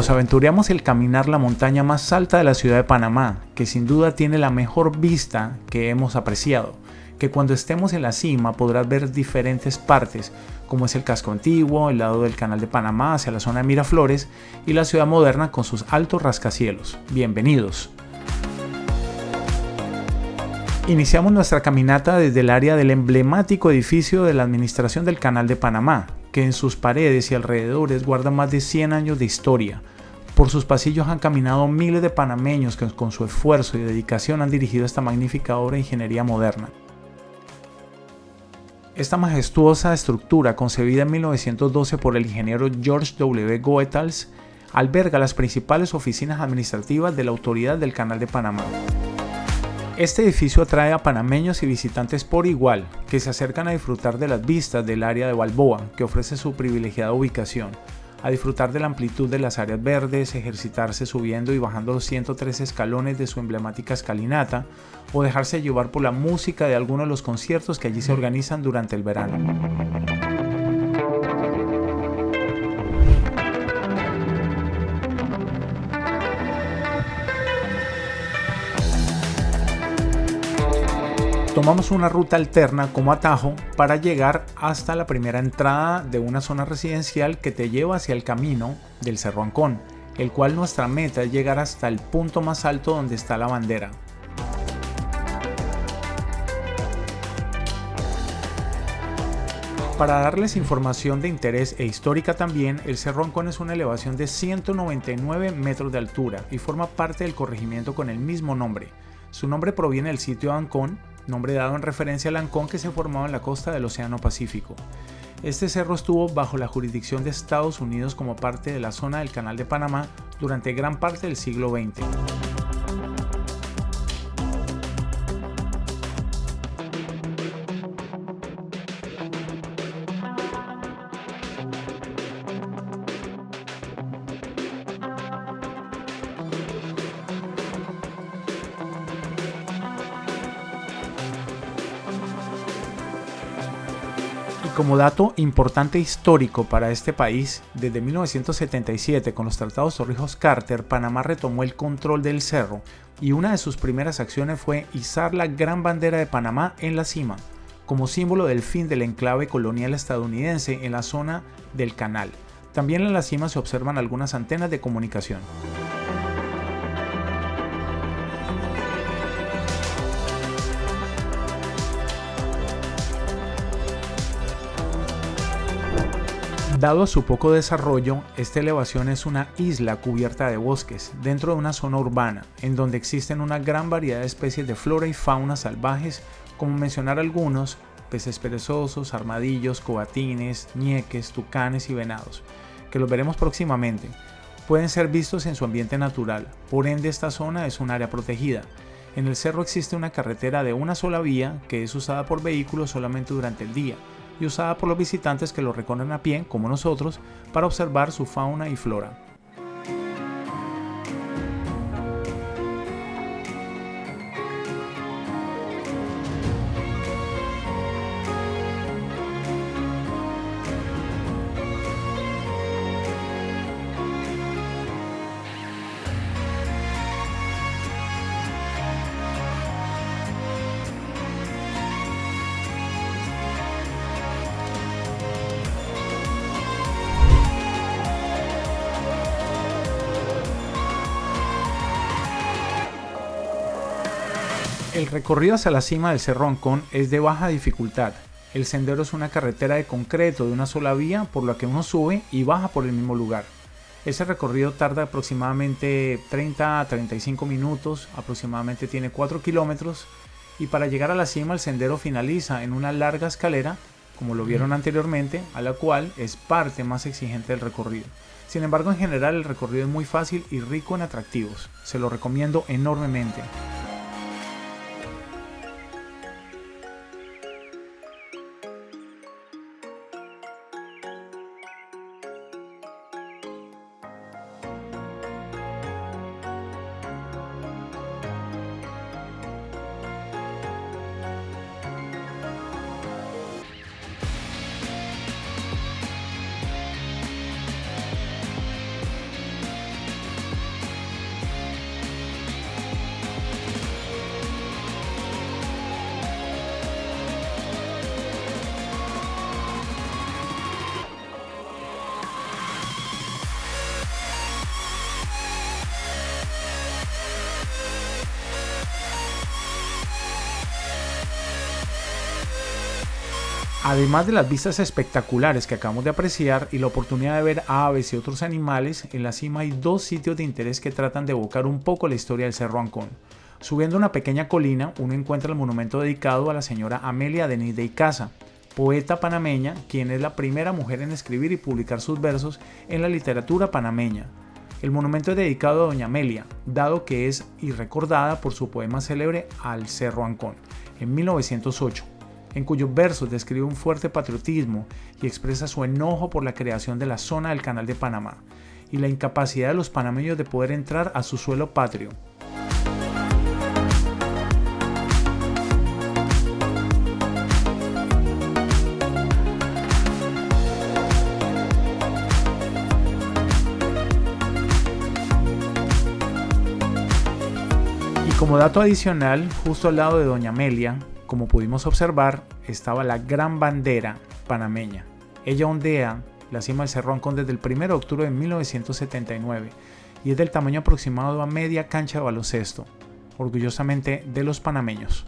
Nos aventuramos el caminar la montaña más alta de la ciudad de Panamá, que sin duda tiene la mejor vista que hemos apreciado, que cuando estemos en la cima podrás ver diferentes partes, como es el casco antiguo, el lado del canal de Panamá hacia la zona de Miraflores y la ciudad moderna con sus altos rascacielos. Bienvenidos. Iniciamos nuestra caminata desde el área del emblemático edificio de la Administración del Canal de Panamá, que en sus paredes y alrededores guarda más de 100 años de historia. Por sus pasillos han caminado miles de panameños que con su esfuerzo y dedicación han dirigido esta magnífica obra de ingeniería moderna. Esta majestuosa estructura, concebida en 1912 por el ingeniero George W. Goethals, alberga las principales oficinas administrativas de la Autoridad del Canal de Panamá. Este edificio atrae a panameños y visitantes por igual, que se acercan a disfrutar de las vistas del área de Balboa, que ofrece su privilegiada ubicación, a disfrutar de la amplitud de las áreas verdes, ejercitarse subiendo y bajando los 103 escalones de su emblemática escalinata, o dejarse llevar por la música de algunos de los conciertos que allí se organizan durante el verano. Tomamos una ruta alterna como atajo para llegar hasta la primera entrada de una zona residencial que te lleva hacia el camino del Cerro Ancón, el cual nuestra meta es llegar hasta el punto más alto donde está la bandera. Para darles información de interés e histórica también, el Cerro Ancón es una elevación de 199 metros de altura y forma parte del corregimiento con el mismo nombre. Su nombre proviene del sitio de Ancón, nombre dado en referencia al Ancón que se formaba en la costa del Océano Pacífico. Este cerro estuvo bajo la jurisdicción de Estados Unidos como parte de la zona del Canal de Panamá durante gran parte del siglo XX. Como dato importante histórico para este país, desde 1977 con los tratados Torrijos-Carter, Panamá retomó el control del cerro y una de sus primeras acciones fue izar la gran bandera de Panamá en la cima, como símbolo del fin del enclave colonial estadounidense en la zona del canal. También en la cima se observan algunas antenas de comunicación. Dado su poco desarrollo, esta elevación es una isla cubierta de bosques dentro de una zona urbana, en donde existen una gran variedad de especies de flora y fauna salvajes, como mencionar algunos: peces perezosos, armadillos, coatines, ñeques, tucanes y venados, que los veremos próximamente. Pueden ser vistos en su ambiente natural, por ende esta zona es un área protegida. En el cerro existe una carretera de una sola vía que es usada por vehículos solamente durante el día, y usada por los visitantes que lo recorren a pie, como nosotros, para observar su fauna y flora. El recorrido hacia la cima del Cerro Ancón es de baja dificultad. El sendero es una carretera de concreto de una sola vía, por la que uno sube y baja por el mismo lugar. Ese recorrido tarda aproximadamente 30 a 35 minutos, aproximadamente tiene 4 kilómetros, y para llegar a la cima el sendero finaliza en una larga escalera, como lo vieron anteriormente, a la cual es parte más exigente del recorrido. Sin embargo, en general el recorrido es muy fácil y rico en atractivos. Se lo recomiendo enormemente. Además de las vistas espectaculares que acabamos de apreciar y la oportunidad de ver aves y otros animales, en la cima hay dos sitios de interés que tratan de evocar un poco la historia del Cerro Ancón. Subiendo una pequeña colina, uno encuentra el monumento dedicado a la señora Amelia Denis de Icaza, poeta panameña, quien es la primera mujer en escribir y publicar sus versos en la literatura panameña. El monumento es dedicado a doña Amelia, dado que es y recordada por su poema célebre Al Cerro Ancón, en 1908. En cuyos versos describe un fuerte patriotismo y expresa su enojo por la creación de la zona del Canal de Panamá y la incapacidad de los panameños de poder entrar a su suelo patrio. Y como dato adicional, justo al lado de doña Amelia, como pudimos observar, estaba la gran bandera panameña. Ella ondea la cima del Cerro Ancón desde el 1 de octubre de 1979 y es del tamaño aproximado a media cancha de baloncesto, orgullosamente de los panameños.